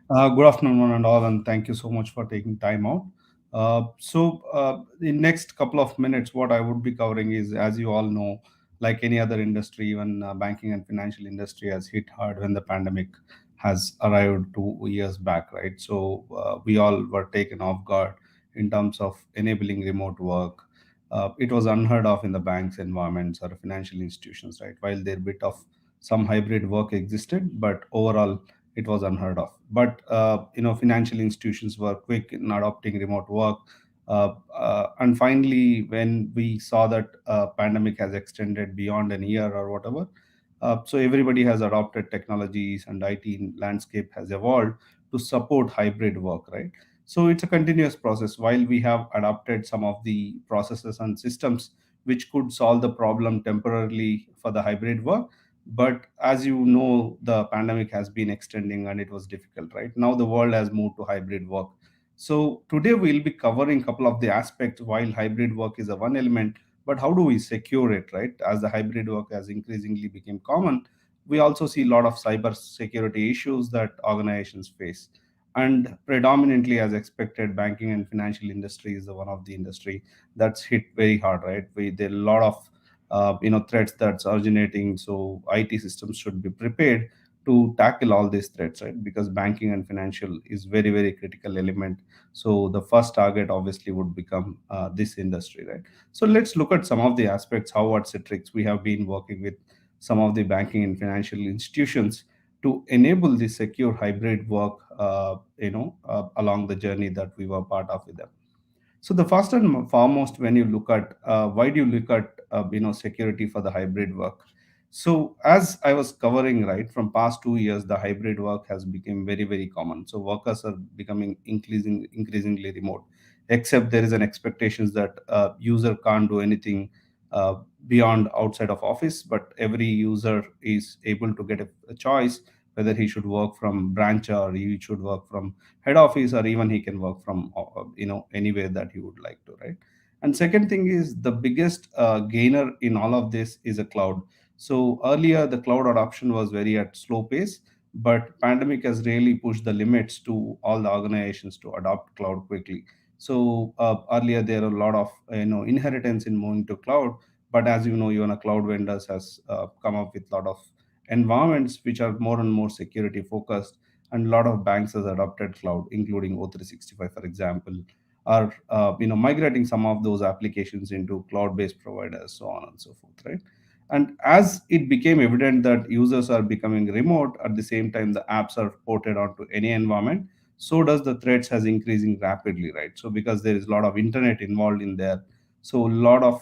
Good afternoon, one and all, and thank you so much for taking time out. The next couple of minutes, what I would be covering is, as you all know, like any other industry, even banking and financial industry has hit hard when the pandemic has arrived 2 years back, right? We all were taken off guard in terms of enabling remote work. It was unheard of in the banks environments or financial institutions, right? While there bit of some hybrid work existed, but overall it was unheard of. But financial institutions were quick in adopting remote work. And finally, when we saw that pandemic has extended beyond a year or whatever, so everybody has adopted technologies and IT landscape has evolved to support hybrid work, right? So it's a continuous process. While we have adopted some of the processes and systems which could solve the problem temporarily for the hybrid work, but as you know, the pandemic has been extending and it was difficult. Right now the world has moved to hybrid work. So today we'll be covering a couple of the aspects. While hybrid work is a one element, but how do we secure it? Right, as the hybrid work has increasingly become common, we also see a lot of cyber security issues that organizations face. And predominantly, as expected, banking and financial industry is the one of the industry that's hit very hard. Right, there are a lot of threats that's originating. So IT systems should be prepared to tackle all these threats, right? Because banking and financial is very very critical element. So the first target obviously would become this industry, right? So let's look at some of the aspects how at Citrix we have been working with some of the banking and financial institutions to enable the secure hybrid work, along the journey that we were part of with them. So the first and foremost, when you look at why do you look at security for the hybrid work? So as I was covering, right, from past 2 years, the hybrid work has become very very common. So workers are becoming increasingly remote, except there is an expectations that user can't do anything uh, beyond outside of office, but every user is able to get a choice whether he should work from branch or he should work from head office, or even he can work from anywhere that he would like to, right? And second thing is the biggest gainer in all of this is a cloud. So earlier the cloud adoption was very at slow pace, but pandemic has really pushed the limits to all the organizations to adopt cloud quickly. So earlier there are a lot of inheritance in moving to cloud, but as you know, even a cloud vendors has come up with a lot of environments which are more and more security focused, and a lot of banks has adopted cloud, including O365, for example, are migrating some of those applications into cloud-based providers, so on and so forth, right? And as it became evident that users are becoming remote, at the same time the apps are ported onto any environment, so does the threats has increasing rapidly, right? So because there is a lot of internet involved in there, so a lot of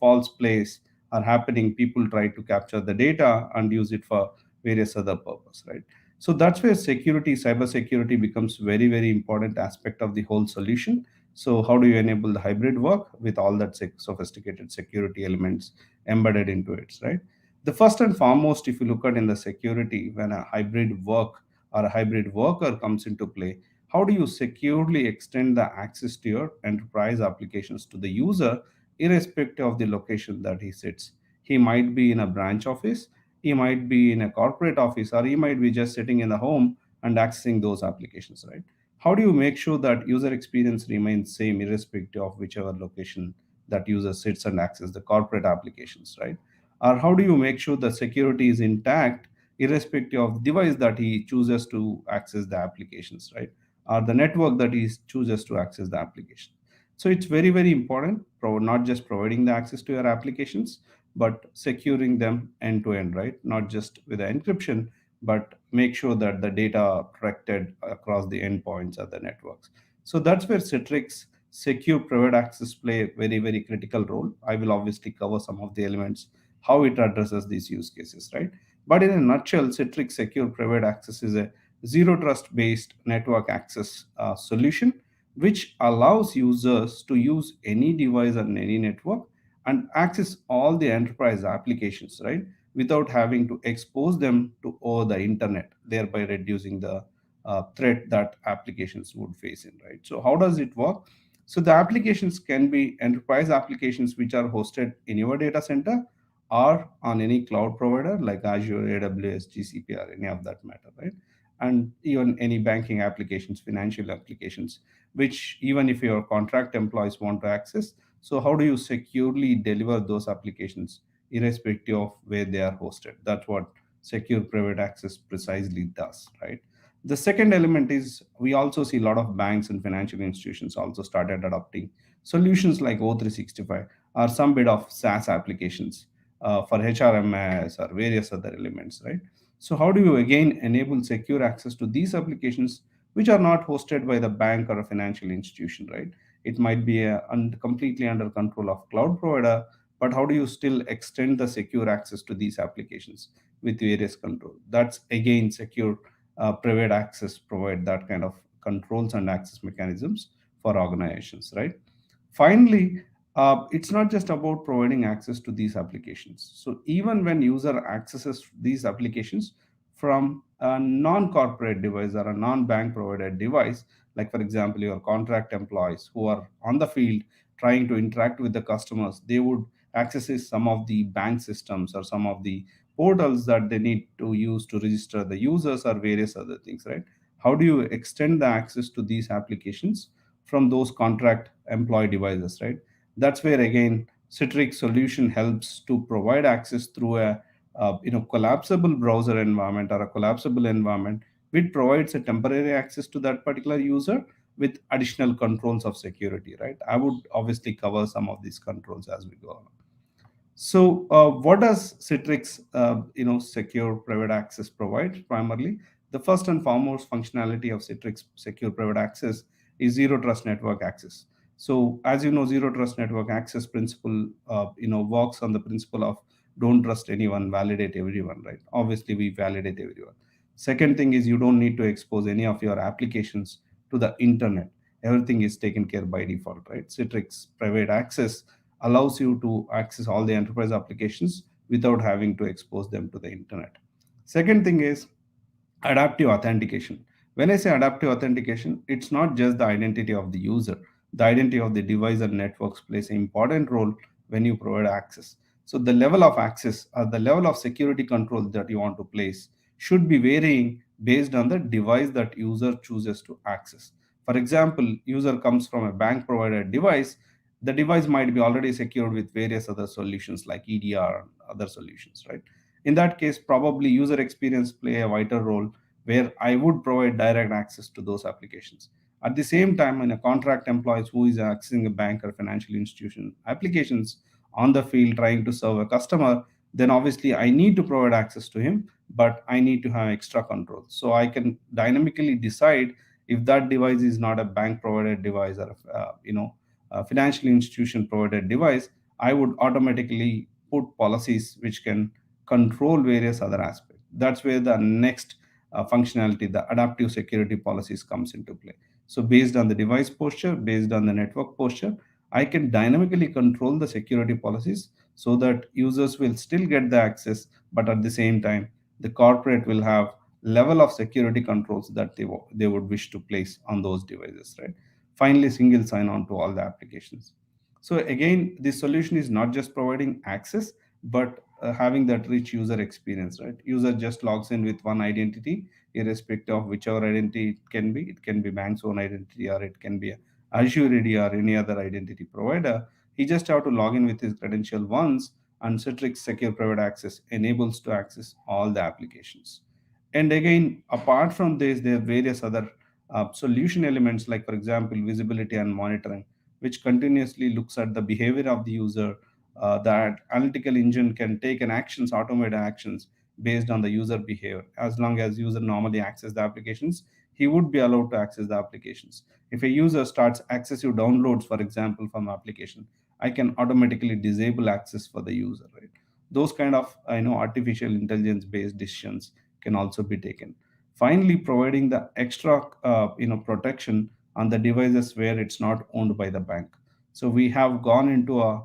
false plays are happening. People try to capture the data and use it for various other purpose, right? So that's where security, cyber security becomes very very important aspect of the whole solution. So how do you enable the hybrid work with all that sophisticated security elements embedded into it, right? The first and foremost, if you look at in the security, when a hybrid work or a hybrid worker comes into play, how do you securely extend the access to your enterprise applications to the user, irrespective of the location that he sits? He might be in a branch office, he might be in a corporate office, or he might be just sitting in the home and accessing those applications, right? How do you make sure that user experience remains same irrespective of whichever location that user sits and access the corporate applications, right? Or how do you make sure the security is intact irrespective of device that he chooses to access the applications, right? Or the network that he chooses to access the application. So it's very very important, not just providing the access to your applications, but securing them end to end, right? Not just with the encryption, but make sure that the data are protected across the endpoints of the networks. So that's where Citrix secure private access play a very very critical role. I will obviously cover some of the elements how it addresses these use cases, right? But in a nutshell, Citrix secure private access is a zero trust based network access solution which allows users to use any device on any network and access all the enterprise applications, right, without having to expose them to over the internet, thereby reducing the threat that applications would face in, right? So how does it work? So the applications can be enterprise applications which are hosted in your data center or on any cloud provider like Azure, AWS, GCP, or any of that matter, right? and even any banking applications, financial applications, which even if your contract employees want to access. So how do you securely deliver those applications irrespective of where they are hosted? That's what secure private access precisely does, right? The second element is we also see a lot of banks and financial institutions also started adopting solutions like O365 or some bit of SaaS applications for HRMS or various other elements, right? So how do you again enable secure access to these applications which are not hosted by the bank or a financial institution, right? It might be completely under control of cloud provider, but how do you still extend the secure access to these applications with various control? That's again secure private access provide that kind of controls and access mechanisms for organizations, right? Finally, it's not just about providing access to these applications. So even when user accesses these applications from a non-corporate device or a non-bank provided device, like for example, your contract employees who are on the field trying to interact with the customers, they would access some of the bank systems or some of the portals that they need to use to register the users or various other things, right? How do you extend the access to these applications from those contract employee devices, right? That's where again Citrix solution helps to provide access through a collapsible browser environment or a collapsible environment which provides a temporary access to that particular user with additional controls of security, right? I would obviously cover some of these controls as we go on. So, what does Citrix, Secure Private Access provide? Primarily, the first and foremost functionality of Citrix Secure Private Access is zero trust network access. So, as you know, zero trust network access principle, works on the principle of don't trust anyone, validate everyone, right? Obviously, we validate everyone. Second thing is you don't need to expose any of your applications to the internet. Everything is taken care by default, right? Citrix Private Access allows you to access all the enterprise applications without having to expose them to the internet. Second thing is adaptive authentication. When I say adaptive authentication, it's not just the identity of the user. The identity of the device and networks plays an important role when you provide access. So the level of access or the level of security control that you want to place should be varying based on the device that user chooses to access. For example, user comes from a bank provided device, the device might be already secured with various other solutions like EDR and other solutions, right? In that case, probably user experience play a vital role where I would provide direct access to those applications. At the same time, when a contract employees who is accessing a bank or financial institution applications on the field trying to serve a customer, then obviously I need to provide access to him, but I need to have extra control. So I can dynamically decide if that device is not a bank provided device or a financial institution provided device, I would automatically put policies which can control various other aspects. That's where the next functionality, the adaptive security policies comes into play. So based on the device posture, based on the network posture, I can dynamically control the security policies so that users will still get the access, but at the same time, the corporate will have level of security controls that they would wish to place on those devices, right? Finally, single sign on to all the applications. So again, this solution is not just providing access, but having that rich user experience, right? User just logs in with one identity, irrespective of whichever identity it can be. It can be bank's own identity, or it can be Azure ID or any other identity provider. He just have to log in with his credential once, and Citrix Secure Private Access enables to access all the applications. And again, apart from this, there are various other solution elements, like for example, visibility and monitoring, which continuously looks at the behavior of the user. That analytical engine can take an actions, automated actions based on the user behavior. As long as user normally access the applications, he would be allowed to access the applications. If a user starts excessive downloads, for example, from application, I can automatically disable access for the user, right? Those kind of artificial intelligence based decisions can also be taken. Finally, providing the extra protection on the devices where it's not owned by the bank. So we have gone into a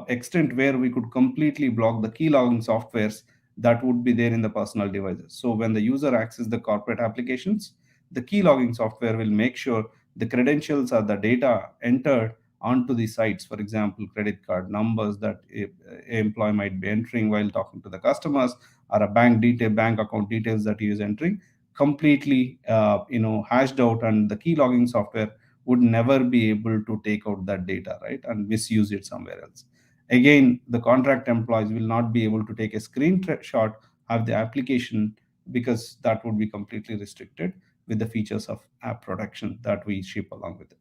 extent where we could completely block the key logging softwares that would be there in the personal devices. So when the user accesses the corporate applications, the key logging software will make sure the credentials or the data entered onto the sites, for example, credit card numbers that a employee might be entering while talking to the customers, or a bank account details that he is entering, completely hashed out, and the key logging software would never be able to take out that data, right, and misuse it somewhere else. Again, the contract employees will not be able to take a screenshot of the application, because that would be completely restricted with the features of app protection that we ship along with it.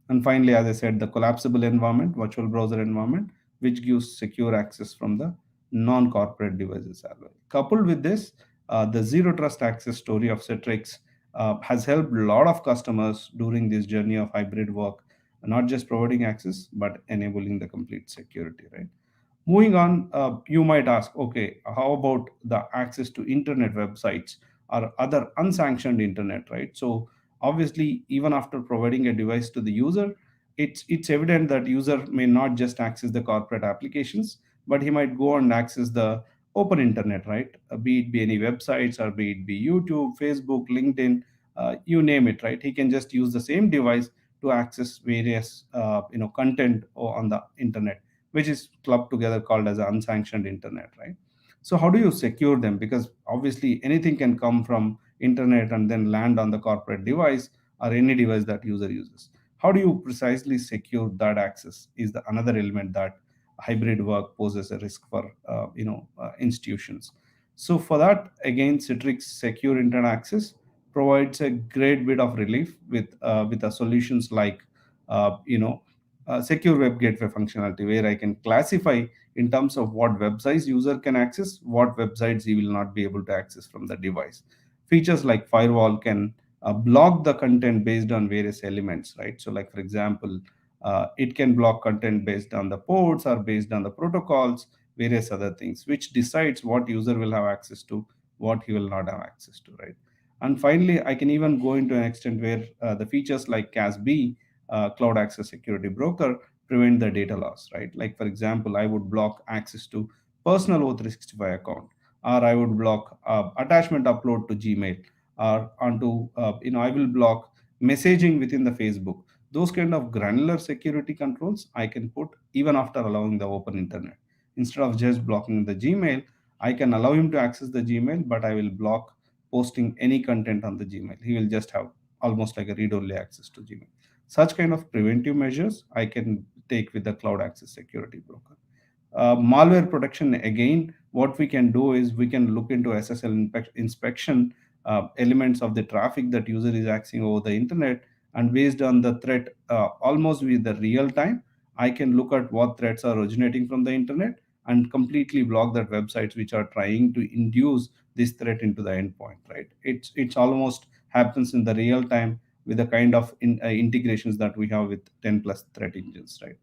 And finally, as I said, the collapsible environment, virtual browser environment, which gives secure access from the non-corporate devices as well. Coupled with this, the zero trust access story of Citrix has helped a lot of customers during this journey of hybrid work, not just providing access but enabling the complete security, right? Moving on, you might ask, okay, how about the access to internet websites or other unsanctioned internet, right? So obviously, even after providing a device to the user, it's evident that user may not just access the corporate applications, but he might go and access the open internet, right? Be it be any websites, or be it be YouTube, Facebook, LinkedIn, you name it, right? He can just use the same device to access various content on the internet, which is clubbed together called as unsanctioned internet, right? So how do you secure them? Because obviously anything can come from internet and then land on the corporate device or any device that user uses. How do you precisely secure that access is the another element that hybrid work poses a risk for institutions. So for that, again, Citrix Secure Internet Access provides a great bit of relief with the solutions like secure web gateway functionality, where I can classify in terms of what websites user can access, what websites he will not be able to access from the device. Features like firewall can block the content based on various elements, right? So, like for example, it can block content based on the ports or based on the protocols, various other things, which decides what user will have access to, what he will not have access to, right? And finally, I can even go into an extent where the features like CASB, Cloud Access Security Broker, prevent the data loss, right? Like for example, I would block access to personal O365 account, or I would block attachment upload to Gmail, or onto I will block messaging within the Facebook. Those kind of granular security controls I can put even after allowing the open internet. Instead of just blocking the Gmail, I can allow him to access the Gmail, but I will block posting any content on the Gmail. He will just have almost like a read-only access to Gmail. Such kind of preventive measures I can take with the Cloud Access Security Broker. Malware protection, again, what we can do is we can look into SSL inspection, elements of the traffic that user is accessing over the internet, and based on the threat, almost with the real time, I can look at what threats are originating from the internet and completely block that websites which are trying to induce this threat into the endpoint, right? It's almost happens in the real time with the kind of integrations that we have with 10 plus threat engines, right?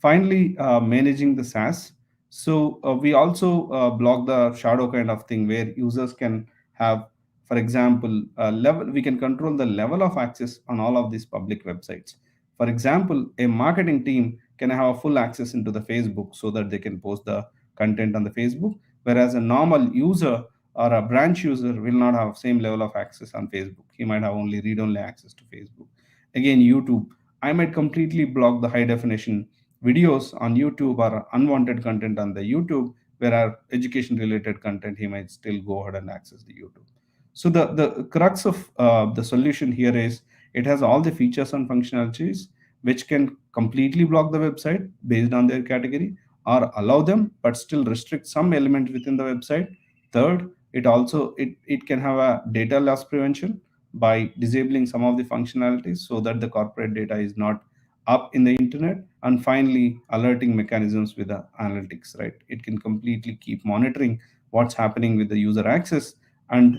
Finally, managing the SaaS. So we also block the shadow kind of thing, where users can have, for example, level. We can control the level of access on all of these public websites. For example, a marketing team can have full access into the Facebook so that they can post the content on the Facebook, whereas a normal user or a branch user will not have same level of access on Facebook. He might have only read-only access to Facebook. Again, YouTube. I might completely block the high definition videos on YouTube or unwanted content on the YouTube, where our education related content, he might still go ahead and access the YouTube. So the crux of the solution here is it has all the features and functionalities which can completely block the website based on their category, or allow them but still restrict some element within the website. Third, it can have a data loss prevention by disabling some of the functionalities so that the corporate data is not up in the internet. And finally, alerting mechanisms with the analytics, right? It can completely keep monitoring what's happening with the user access, and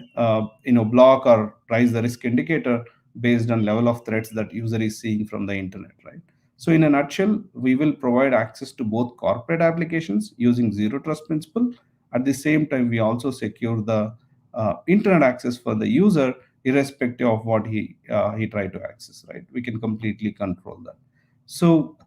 block or raise the risk indicator based on level of threats that user is seeing from the internet, right? So in a nutshell, we will provide access to both corporate applications using zero trust principle. At the same time, we also secure the internet access for the user irrespective of what he tried to access, right? We can completely control that. So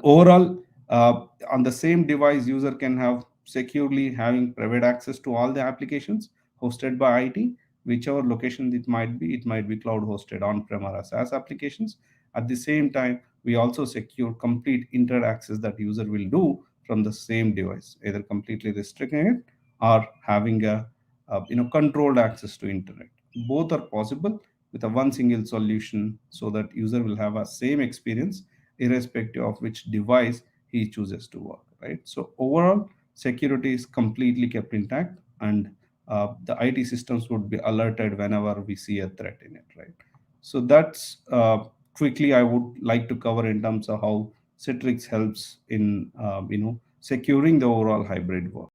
overall, on the same device, user can have securely having private access to all the applications hosted by IT, whichever location it might be. It might be cloud hosted on-prem or SaaS applications. At the same time, we also secure complete internet access that user will do from the same device, either completely restricting it or having a controlled access to internet. Both are possible with a one single solution, so that user will have a same experience irrespective of which device he chooses to work, right? So overall, security is completely kept intact, and the IT systems would be alerted whenever we see a threat in it, right? So that's quickly I would like to cover in terms of how Citrix helps in securing the overall hybrid work.